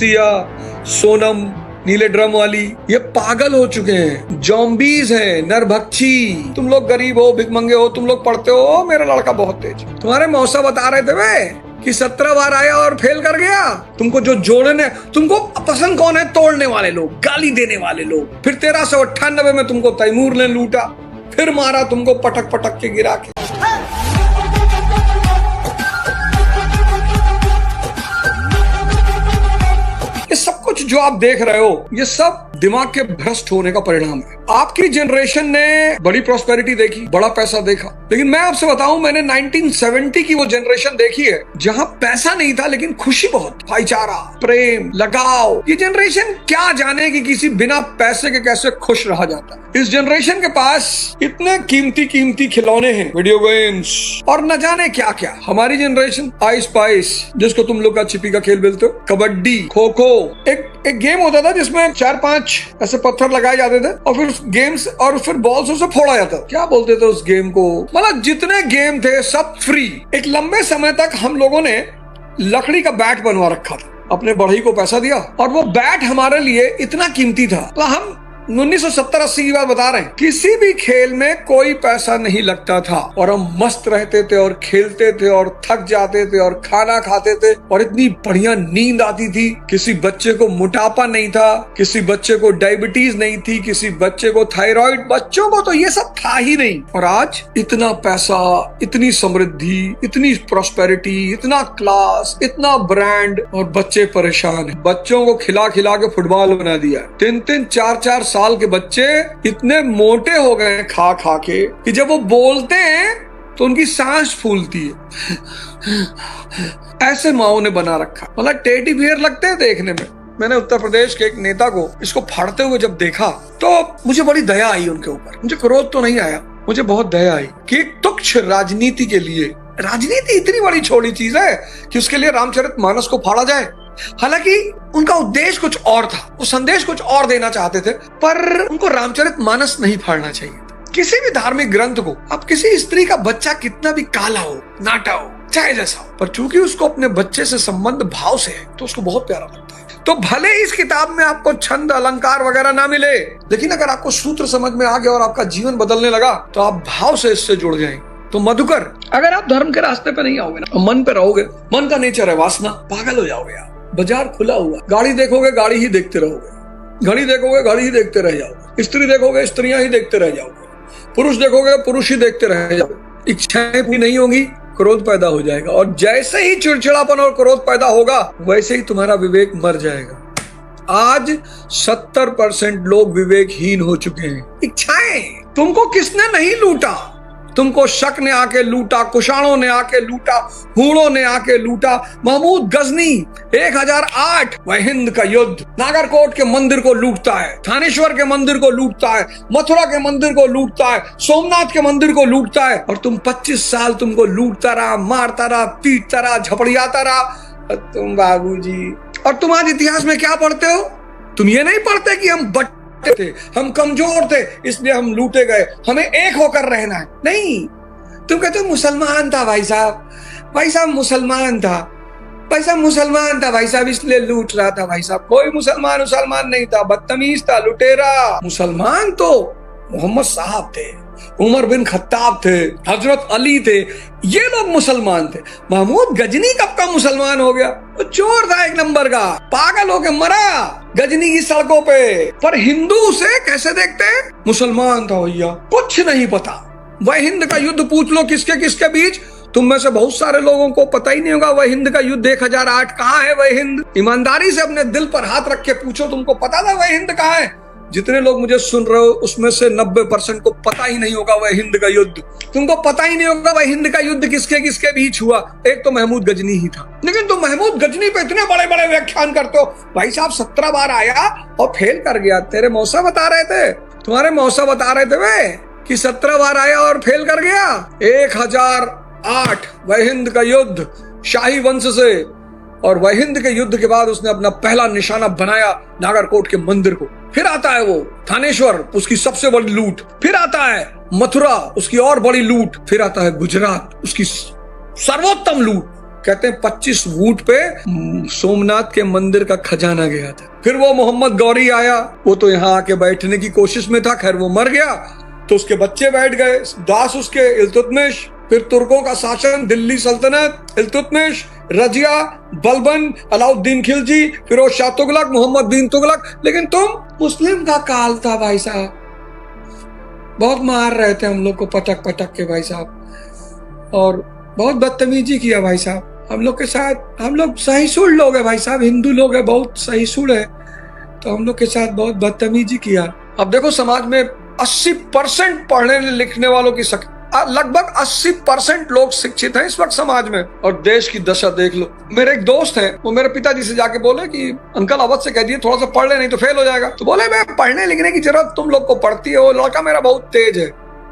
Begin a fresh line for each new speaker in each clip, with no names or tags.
सिया, सोनम नीले ड्रम वाली, ये पागल हो चुके हैं, जॉम्बीज हैं, नरभक्षी। तुम लोग गरीब हो, भिखमंगे हो, तुम लोग पढ़ते हो, मेरा लड़का बहुत तेज। तुम्हारे मौसा बता रहे थे वे कि 17 बार आया और फेल कर गया। तुमको जो जोड़ने, तुमको पसंद कौन है? तोड़ने वाले लोग, गाली देने वाले लोग। फिर 1398 में तुमको तैमूर ने लूटा, फिर मारा तुमको पटक पटक के गिरा के। ये सब कुछ जो आप देख रहे हो, ये सब दिमाग के भ्रष्ट होने का परिणाम है। आपकी जनरेशन ने बड़ी प्रॉस्पेरिटी देखी, बड़ा पैसा देखा, लेकिन मैं आपसे बताऊं, मैंने 1970 की वो जनरेशन देखी है जहां पैसा नहीं था लेकिन खुशी बहुत, भाईचारा, प्रेम, लगाव। ये जनरेशन क्या जाने कि किसी बिना पैसे के कैसे खुश रहा जाता है। इस जनरेशन के पास इतने कीमती कीमती खिलौने हैं, वीडियो गेम्स और न जाने क्या क्या। हमारी जनरेशन आइस पाइस, जिसको तुम लोग का छिपी का खेल बोलते हो, कबड्डी, खो खो, एक गेम होता था जिसमें 4-5 ऐसे पत्थर लगाए जाते थे और फिर गेम्स और फिर बॉल से उसे फोड़ा जाता। क्या बोलते थे उस गेम को? मतलब जितने गेम थे सब फ्री। एक लंबे समय तक हम लोगों ने लकड़ी का बैट बनवा रखा था, अपने बढ़ई को पैसा दिया और वो बैट हमारे लिए इतना कीमती था। तो हम 1970-80 की बात बता रहे हैं, किसी भी खेल में कोई पैसा नहीं लगता था और हम मस्त रहते थे और खेलते थे और थक जाते थे और खाना खाते थे और इतनी बढ़िया नींद आती थी। किसी बच्चे को मोटापा नहीं था, किसी बच्चे को डायबिटीज नहीं थी, किसी बच्चे को थायराइड, बच्चों को तो ये सब था ही नहीं। और आज इतना पैसा, इतनी समृद्धि, इतनी प्रॉस्पेरिटी, इतना क्लास, इतना ब्रांड और बच्चे परेशान हैं। बच्चों को खिला खिला के फुटबॉल बना दिया। 3-3, 4-4 साल के बच्चे इतने मोटे हो गए खा खा के कि जब वो बोलते हैं तो उनकी सांस फूलती है। ऐसे माओ ने बना रखा, मतलब टेडी बियर लगते हैं देखने में। मैंने उत्तर प्रदेश के एक नेता को इसको फाड़ते हुए जब देखा तो मुझे बड़ी दया आई उनके ऊपर। मुझे क्रोध तो नहीं आया, मुझे बहुत दया आई कि एक तुच्छ राजनीति के लिए, राजनीति इतनी बड़ी छोटी चीज है कि उसके लिए रामचरितमानस को फाड़ा जाए। हालांकि उनका उद्देश्य कुछ और था, वो संदेश कुछ और देना चाहते थे, पर उनको रामचरितमानस नहीं फाड़ना चाहिए। किसी भी धार्मिक ग्रंथ को, अब किसी स्त्री का बच्चा कितना भी काला हो, नाटा हो, चाहे जैसा हो, पर चूंकि उसको अपने बच्चे से संबंध भाव से है तो उसको बहुत प्यारा लगता है। तो भले इस किताब में आपको छंद अलंकार वगैरह ना मिले, लेकिन अगर आपको सूत्र समझ में आ गया और आपका जीवन बदलने लगा तो आप भाव से इससे जुड़ जाएंगे। तो मधुकर, अगर आप धर्म के रास्ते पे नहीं आओगे ना, मन पे रहोगे, मन का नेचर है वासना, पागल हो जाओगे आप। बाजार खुला हुआ, गाड़ी देखोगे गाड़ी ही देखते रहोगे, घड़ी देखोगे घड़ी ही देखते रह जाओगे, स्त्री देखोगे स्त्रियां ही देखते रह जाओगे, पुरुष देखोगे पुरुष ही देखते रह जाओगे। इच्छाएं भी नहीं होंगी, क्रोध पैदा हो जाएगा और जैसे ही चिड़चिड़ापन और क्रोध पैदा होगा वैसे ही तुम्हारा विवेक मर जाएगा। आज 70% लोग विवेकहीन हो चुके हैं। इच्छाएं, तुमको किसने नहीं लूटा? तुमको शक ने आके लूटा, कुषाणों ने आके लूटा, हूणों ने आके लूटा। महमूद गजनी 1008 वह हिंद का युद्ध नागरकोट के मंदिर को लूटता है, थानेश्वर के मंदिर को लूटता है, मथुरा के मंदिर को लूटता है, सोमनाथ के मंदिर को लूटता है और तुम 25 साल तुमको लूटता रहा, मारता रहा, पीटता रहा, झपड़ियाता रहा। तुम बाबूजी, और तुम आज इतिहास में क्या पढ़ते हो? तुम ये नहीं पढ़ते कि हम थे, हम कमजोर थे इसलिए हम लूटे गए, हमें एक होकर रहना है। नहीं, तुम कहते हो मुसलमान था भाई साहब, भाई साहब मुसलमान था, भाई साहब मुसलमान था भाई साहब इसलिए लूट रहा था। भाई साहब कोई मुसलमान नहीं था, बदतमीज था, लुटेरा। मुसलमान तो मोहम्मद साहब थे, उमर बिन खत्ताब थे, हजरत अली थे, ये लोग मुसलमान थे। महमूद गजनी कब का मुसलमान हो गया? वो चोर था एक नंबर का, पागल होके मरा गजनी की सड़कों पे। पर हिंदू उसे कैसे देखते हैं? मुसलमान था भैया, कुछ नहीं पता। वह हिंद का युद्ध पूछ लो किसके किसके बीच, तुम में से बहुत सारे लोगों को पता ही नहीं होगा वह हिंद का युद्ध 1008 कहाँ है। वह हिंद, ईमानदारी से अपने दिल पर हाथ रख के पूछो, तुमको पता था वह हिंद कहाँ है? जितने लोग मुझे सुन रहे हो उसमें से 90% को पता ही नहीं होगा वह हिंद का युद्ध। तुमको पता ही नहीं होगा वह हिंद का युद्ध किसके किसके बीच हुआ। एक तो महमूद गजनी ही था, लेकिन तुम महमूद गजनी पे इतने बड़े बड़े व्याख्यान करते हो। भाई साहब 17 बार आया और फेल कर गया। तेरे मौसा बता रहे थे, तुम्हारे मौसा बता रहे थे वे कि 17 बार आया और फेल कर गया। 1008 वह हिंद का युद्ध शाही वंश से, और वह हिंद के युद्ध के बाद उसने अपना पहला निशाना बनाया नागरकोट के मंदिर को। फिर आता है वो थानेश्वर, उसकी सबसे बड़ी लूट। फिर आता है मथुरा, उसकी और बड़ी लूट। फिर आता है गुजरात, उसकी सर्वोत्तम लूट। कहते हैं 25 वूट पे सोमनाथ के मंदिर का खजाना गया था। फिर वो मोहम्मद गौरी आया, वो तो यहाँ आके बैठने की कोशिश में था, खैर वो मर गया, तो उसके बच्चे बैठ गए, दास उसके इल्तुतमिश। फिर तुर्कों का शासन, दिल्ली सल्तनत, इल्तुतमिश, रजिया, बलबन, अलाउद्दीन खिलजी, फिरोज शाह तुगलक, मोहम्मद बिन तुगलक। लेकिन तुम, मुस्लिम का काल था भाई साहब, बहुत मार रहे थे हम लोग को पटक पटक के भाई साहब, और बहुत बदतमीजी किया भाई साहब हम लोग के साथ। हम लोग सहिष्णु लोग हैं भाई साहब, हिंदू लोग हैं, बहुत सहिष्णु है, तो हम लोग के साथ बहुत बदतमीजी किया। अब देखो समाज में 80% पढ़ने लिखने वालों की लगभग 80% लोग शिक्षित हैं इस वक्त समाज में, और देश की दशा देख लो। मेरे एक दोस्त हैं, वो मेरे पिताजी से जाके बोले कि अंकल अवध से कह दिए थोड़ा सा पढ़ ले नहीं तो फेल हो जाएगा। तो बोले मैं पढ़ने लिखने की जरूरत तुम लोग को पड़ती है, वो लड़का मेरा बहुत तेज है,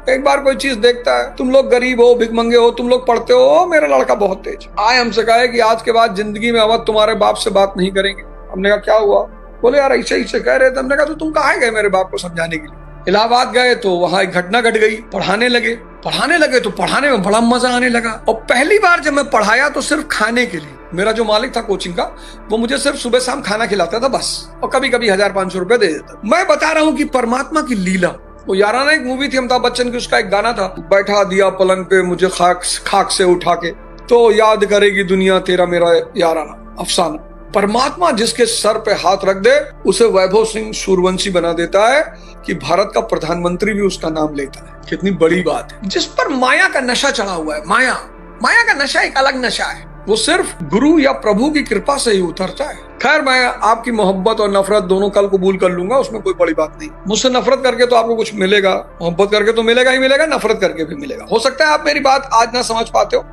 एक बार कोई चीज देखता है, तुम लोग गरीब हो, भिखमंगे हो, तुम लोग पढ़ते हो, मेरा लड़का बहुत तेज। आए हमसे कहे कि आज के बाद जिंदगी में अवध तुम्हारे बाप से बात नहीं करेंगे। हमने कहा क्या हुआ? बोले यार ऐसे ही से कह रहे थे। हमने कहा तो तुम कहाँ गए मेरे बाप को समझाने के लिए? इलाहाबाद गए तो वहां एक घटना घट गई, पढ़ाने लगे तो पढ़ाने में बड़ा मजा आने लगा। और पहली बार जब मैं पढ़ाया तो सिर्फ खाने के लिए, मेरा जो मालिक था कोचिंग का, वो मुझे सिर्फ सुबह शाम खाना खिलाता था बस, और कभी कभी 1500 रुपए दे देता। मैं बता रहा हूँ कि परमात्मा की लीला। वो याराना एक मूवी थी अमिताभ बच्चन की, उसका एक गाना था, बैठा दिया पलंग पे मुझे खाक से उठा के, तो याद करेगी दुनिया तेरा मेरा याराना अफसाना। परमात्मा जिसके सर पे हाथ रख दे उसे वैभव सिंह सूर्यवंशी बना देता है कि भारत का प्रधानमंत्री भी उसका नाम लेता है। कितनी बड़ी बात है। जिस पर माया का नशा चढ़ा हुआ है, माया का नशा एक अलग नशा है, वो सिर्फ गुरु या प्रभु की कृपा से ही उतरता है। खैर मैं आपकी मोहब्बत और नफरत दोनों कल कबूल कर लूंगा, उसमें कोई बड़ी बात नहीं। मुझसे नफरत करके तो आपको कुछ मिलेगा, मोहब्बत करके तो मिलेगा ही मिलेगा, नफरत करके भी मिलेगा। हो सकता है आप मेरी बात आज ना समझ पाते हो,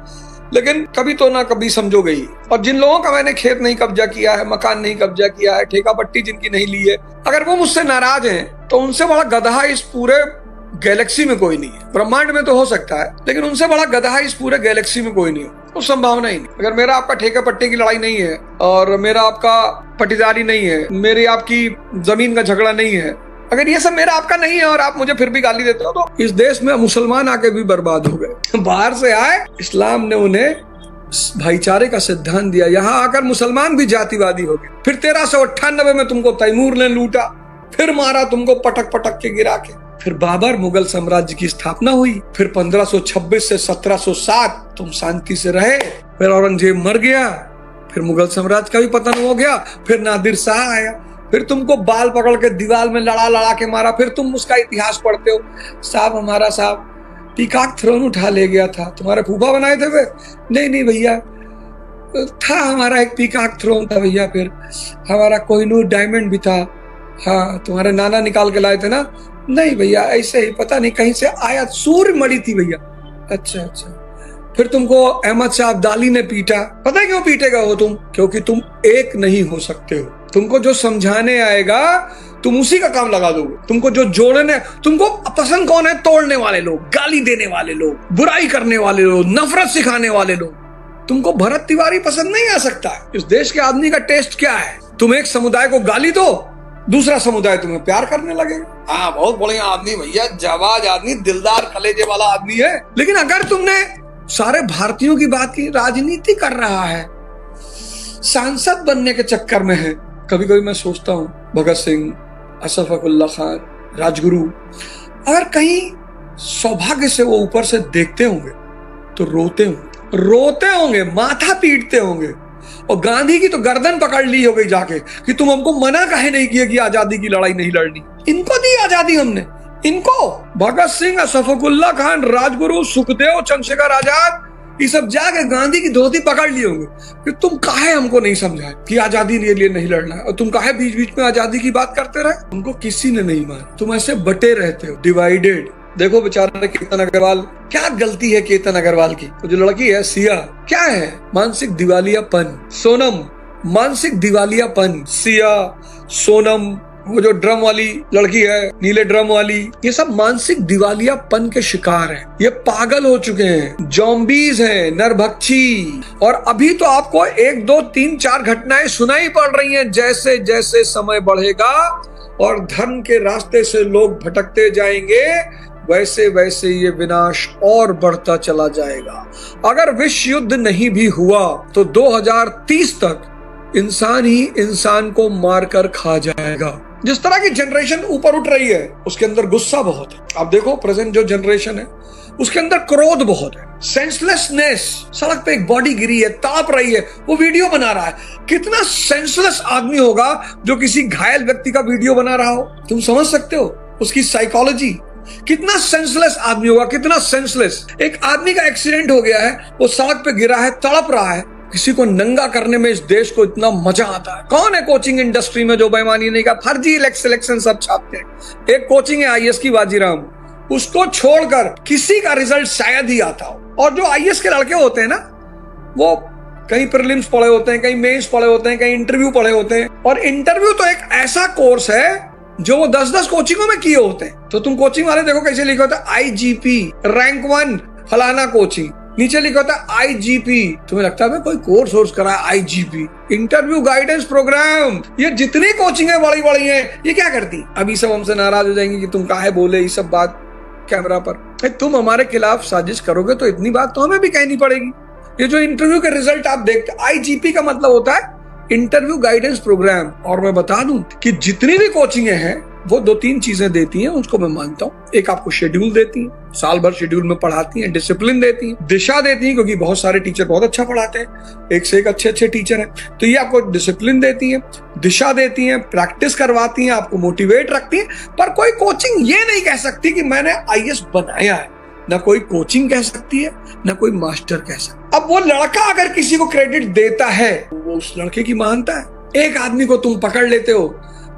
लेकिन कभी तो ना कभी समझोगे ही। और जिन लोगों का मैंने खेत नहीं कब्जा किया है, मकान नहीं कब्जा किया है, ठेका पट्टी जिनकी नहीं ली है, अगर वो मुझसे नाराज हैं तो उनसे बड़ा गधा इस पूरे गैलेक्सी में कोई नहीं है। ब्रह्मांड में तो हो सकता है, लेकिन उनसे बड़ा गधा इस पूरे गैलेक्सी में कोई नहीं है, तो संभावना ही नहीं। अगर मेरा आपका ठेका पट्टे की लड़ाई नहीं है, और मेरा आपका पट्टीदारी नहीं है, मेरी आपकी जमीन का झगड़ा नहीं है, अगर ये सब मेरा आपका नहीं है और आप मुझे फिर भी गाली देते हो, तो इस देश में मुसलमान आके भी बर्बाद हो गए। बाहर से आए, इस्लाम ने उन्हें भाईचारे का सिद्धांत दिया, यहाँ आकर मुसलमान भी जातिवादी हो गए। फिर 1398 में तुमको तैमूर ने लूटा, फिर मारा तुमको पटक पटक के गिरा के। फिर बाबर मुगल साम्राज्य की स्थापना हुई। फिर 1526 से 1707 तुम शांति से रहे। फिर औरंगजेब मर गया, फिर मुगल साम्राज्य का भी पतन हो गया। फिर नादिर शाह आया, फिर तुमको बाल पकड़ के दीवार में लड़ा के मारा। फिर तुम उसका इतिहास पढ़ते हो, साहब हमारा साहब पीकॉक थ्रोन उठा ले गया था, तुम्हारे फूफा बनाए थे वे? नहीं भैया, था हमारा एक पीकॉक थ्रोन था भैया। फिर हमारा कोहिनूर डायमंड भी था, हाँ तुम्हारे नाना निकाल के लाए थे ना? नहीं भैया, ऐसे ही पता नहीं कहीं से आया, सूर्य मणि थी भैया। अच्छा। फिर तुमको अहमद शाह अब्दाली ने पीटा, पता है क्यों पीटेगा वो तुम? क्योंकि तुम एक नहीं हो सकते हो। तुमको जो समझाने आएगा तुम उसी का काम लगा दोगे। तुमको जो जोड़ने, तुमको पसंद कौन है? तोड़ने वाले लोग, गाली देने वाले लोग, बुराई करने वाले लोग, नफरत सिखाने वाले लोग। तुमको भरत तिवारी पसंद नहीं आ सकता। इस देश के आदमी का टेस्ट क्या है? तुम एक समुदाय को गाली दो, दूसरा समुदाय तुम्हें प्यार करने लगेगा। हाँ बहुत बढ़िया आदमी भैया, जाबाज आदमी, दिलदार कलेजे वाला आदमी है। लेकिन अगर तुमने सारे भारतीयों की बात की, राजनीति कर रहा है, सांसद बनने के चक्कर में है। कभी कभी मैं सोचता हूँ भगत सिंह, अशफाकुल्ला खान, राजगुरु, अगर कहीं सौभाग्य से वो ऊपर से देखते होंगे तो रोते होंगे, माथा पीटते होंगे। और गांधी की तो गर्दन पकड़ ली हो गई जाके कि तुम हमको मना काहे नहीं किया कि आजादी की लड़ाई नहीं लड़नी। इनको दी आजादी हमने, इनको। भगत सिंह, अशफाकुल्ला खान, राजगुरु, सुखदेव, चंद्रशेखर आजाद, ये सब जाके गांधी की धोती पकड़ लिए होंगे कि तुम काहे हमको नहीं समझाए कि आजादी के लिए नहीं लड़ना है, और तुम काहे बीच बीच में आजादी की बात करते रहे। तुमको किसी ने नहीं माना, तुम ऐसे बटे रहते हो, डिवाइडेड। देखो बेचारा केतन अग्रवाल, क्या गलती है केतन अग्रवाल की? तो जो लड़की है सिया, क्या है? मानसिक दिवालियापन। सोनम, मानसिक दिवालियापन। सिया, सोनम, वो जो ड्रम वाली लड़की है, नीले ड्रम वाली, ये सब मानसिक दिवालियापन के शिकार हैं। ये पागल हो चुके हैं, जॉम्बीज हैं, नरभक्षी। और अभी तो आपको 1, 2, 3, 4 घटनाएं सुनाई पड़ रही हैं। जैसे जैसे समय बढ़ेगा और धर्म के रास्ते से लोग भटकते जाएंगे, वैसे वैसे ये विनाश और बढ़ता चला जाएगा। अगर विश्व युद्ध नहीं भी हुआ तो 2030 तक इंसान ही इंसान को मारकर खा जाएगा। जिस तरह की जनरेशन ऊपर उठ रही है उसके अंदर गुस्सा बहुत है। आप देखो प्रेजेंट जो जनरेशन है उसके अंदर क्रोध बहुत है, सेंसलेसनेस। सड़क पे एक बॉडी गिरी है, तड़प रही है, वो वीडियो बना रहा है। कितना सेंसलेस आदमी होगा जो किसी घायल व्यक्ति का वीडियो बना रहा हो? तुम समझ सकते हो उसकी साइकोलॉजी? कितना सेंसलेस आदमी होगा, कितना सेंसलेस। एक आदमी का एक्सीडेंट हो गया है, वो सड़क पे गिरा है, तड़प रहा है। किसी को नंगा करने में इस देश को इतना मजा आता है। कौन है कोचिंग इंडस्ट्री में जो बेईमानी नहीं का, फर्जी सिलेक्शन सब छापते हैं। एक कोचिंग है आईएएस की, बाजीराम, उसको छोड़कर किसी का रिजल्ट शायद ही आता हो। और जो आईएएस के लड़के होते हैं ना, वो कहीं प्रीलिम्स पढ़े होते हैं, कहीं मेंस पढ़े होते हैं, कहीं इंटरव्यू पढ़े होते हैं। और इंटरव्यू तो एक ऐसा कोर्स है जो वो 10-10 कोचिंगों में किए होते हैं। तो तुम कोचिंग वाले देखो कैसे लिखा होता है, IGP रैंक 1 फलाना कोचिंग, नीचे लिखा होता है IGP। तुम्हें लगता है कोई कोर्स करा है? IGP interview guidance programme. ये जितनी कोचिंग है बड़ी बड़ी है, ये क्या करती? अभी सब हमसे नाराज हो जाएंगे कि तुम काहे बोले ये सब बात कैमरा पर। तुम हमारे खिलाफ साजिश करोगे तो इतनी बात तो हमें भी कहनी पड़ेगी। ये जो इंटरव्यू के रिजल्ट आप देखते, IGP का मतलब होता है इंटरव्यू गाइडेंस प्रोग्राम। और मैं बता दूं कि जितनी भी कोचिंगें हैं वो 2-3 चीजें देती हैं, उसको मैं मानता हूं। एक आपको शेड्यूल देती हैं, साल भर शेड्यूल में पढ़ाती हैं, डिसिप्लिन देती हैं, दिशा देती हैं, क्योंकि बहुत सारे टीचर बहुत अच्छा पढ़ाते हैं, एक से एक अच्छे टीचर हैं। तो ये आपको डिसिप्लिन देती हैं, दिशा देती हैं, प्रैक्टिस करवाती हैं, आपको मोटिवेट रखती हैं। पर कोई कोचिंग ये नहीं कह सकती कि मैंने आईएएस बनाया है। ना कोई कोचिंग कह सकती है, ना कोई मास्टर कह सकता। अब वो लड़का अगर किसी को क्रेडिट देता है, वो उस लड़के की मानता है। एक आदमी को तुम पकड़ लेते हो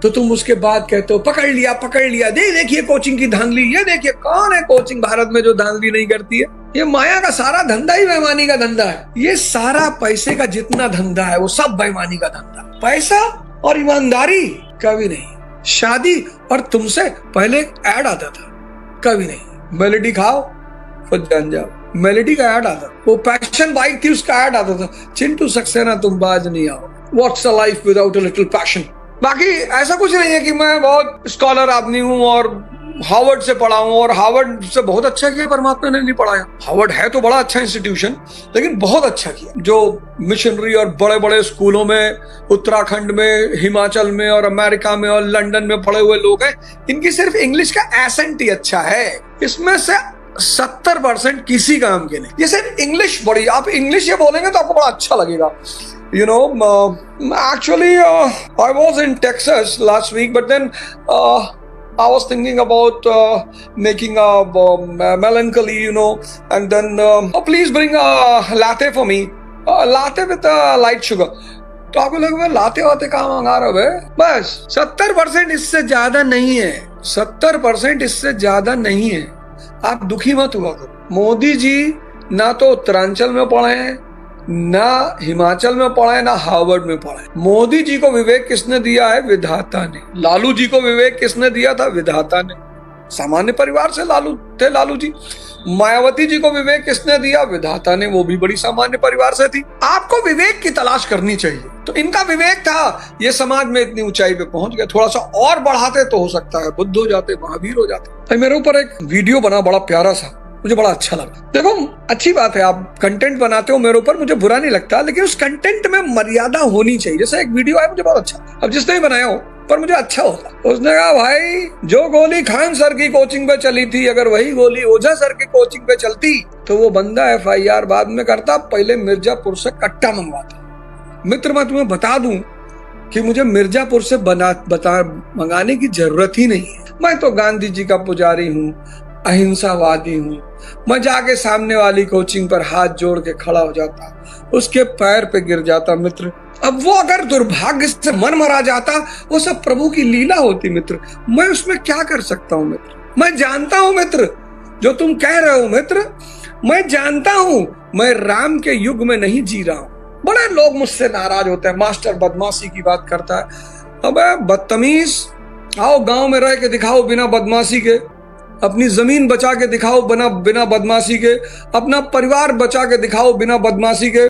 तो तुम उसके बाद कहते हो पकड़ लिया, देखिए कोचिंग की धांधली। ये देखिए कौन है कोचिंग भारत में जो धांधली नहीं करती है? ये माया का सारा धंधा ही बेईमानी का धंधा है। ये सारा पैसे का जितना धंधा है वो सब बेईमानी का धंधा है। पैसा और ईमानदारी कभी नहीं। शादी और तुमसे पहले ऐड आता था, कभी नहीं। मेलेडी खाओ खुद जान जाओ, मेलेडी का ऐड आता, वो पैशन बाइक थी उसका ऐड आता था, चिंटू सक्सेना तुम बाज नहीं आओ, what's a life without a little passion. बाकी ऐसा कुछ नहीं है कि मैं बहुत स्कॉलर आदमी हूँ और हार्वर्ड से पढ़ा हूँ और हार्वर्ड से बहुत अच्छा किया। परमात्मा ने नहीं पढ़ाया। हार्वर्ड है तो बड़ा अच्छा इंस्टीट्यूशन, लेकिन बहुत अच्छा किया। जो मिशनरी और बड़े बड़े स्कूलों में उत्तराखंड में, हिमाचल में और अमेरिका में और लंदन में पढ़े हुए लोग हैं, इनकी सिर्फ इंग्लिश का एसेंट ही अच्छा है। इसमें से 70% किसी काम के नहीं। ये सिर्फ इंग्लिश बड़ी, आप इंग्लिश ये बोलेंगे तो आपको बड़ा अच्छा लगेगा। You know, actually, I was in Texas last week, but then I was thinking about making a melancholy, you know, and then, oh, please bring a latte for me, latte with light sugar. तो आपको लगा लाते वाते कहाँ मंगा रहे हो? बस 70% इससे ज्यादा नहीं है, 70% इससे ज्यादा नहीं है। आप दुखी मत हुआ करो। मोदी जी ना तो उत्तरांचल में पढ़े हैं, ना हिमाचल में पढ़े, ना हार्वर्ड में पढ़े। मोदी जी को विवेक किसने दिया है? विधाता ने। लालू जी को विवेक किसने दिया था? विधाता ने। सामान्य परिवार से लालू थे लालू जी। मायावती जी को विवेक किसने दिया? विधाता ने, वो भी बड़ी सामान्य परिवार से थी। आपको विवेक की तलाश करनी चाहिए। तो इनका विवेक था, ये समाज में इतनी ऊंचाई पे पहुंच गए। थोड़ा सा और बढ़ाते तो हो सकता है बुद्ध हो जाते, महावीर हो जाते। मेरे ऊपर एक वीडियो बना बड़ा प्यारा सा, मुझे बड़ा अच्छा लगा। देखो अच्छी बात है, आप कंटेंट बनाते हो मेरे ऊपर, मुझे बुरा नहीं लगता, लेकिन उस कंटेंट में मर्यादा होनी चाहिए। जैसे एक वीडियो आया मुझे बहुत अच्छा, अब जिसने भी बनाया हो पर मुझे अच्छा होता। उसने कहा भाई जो गोली खान सर की कोचिंग पे चली थी, अगर वही गोली ओझा सर की कोचिंग पे चलती तो वो बंदा FIR बाद में करता, पहले मिर्जापुर से कट्टा मंगवाता। मित्र मैं तुम्हें बता दूं कि मुझे मिर्जापुर से मंगाने की जरूरत ही नहीं है। मैं तो गांधी जी का पुजारी हूँ, अहिंसावादी हूँ। मैं जाके सामने वाली कोचिंग पर हाथ जोड़ के खड़ा हो जाता, उसके पैर पे गिर जाता। मित्र अब वो अगर दुर्भाग्य से मन मरा जाता, वो सब प्रभु की लीला होती। मित्र मैं उसमें क्या कर सकता हूँ? मित्र मैं जानता हूँ मित्र जो तुम कह रहे हो। मित्र मैं जानता हूँ मैं राम के युग में नहीं जी रहा हूँ। बड़े लोग मुझसे नाराज होते हैं, मास्टर बदमाशी की बात करता है। अबे बदतमीज, आओ गांव में रह के दिखाओ बिना बदमाशी के, अपनी जमीन बचा के दिखाओ बिना बदमाशी के, अपना परिवार बचा के दिखाओ बिना बदमाशी के।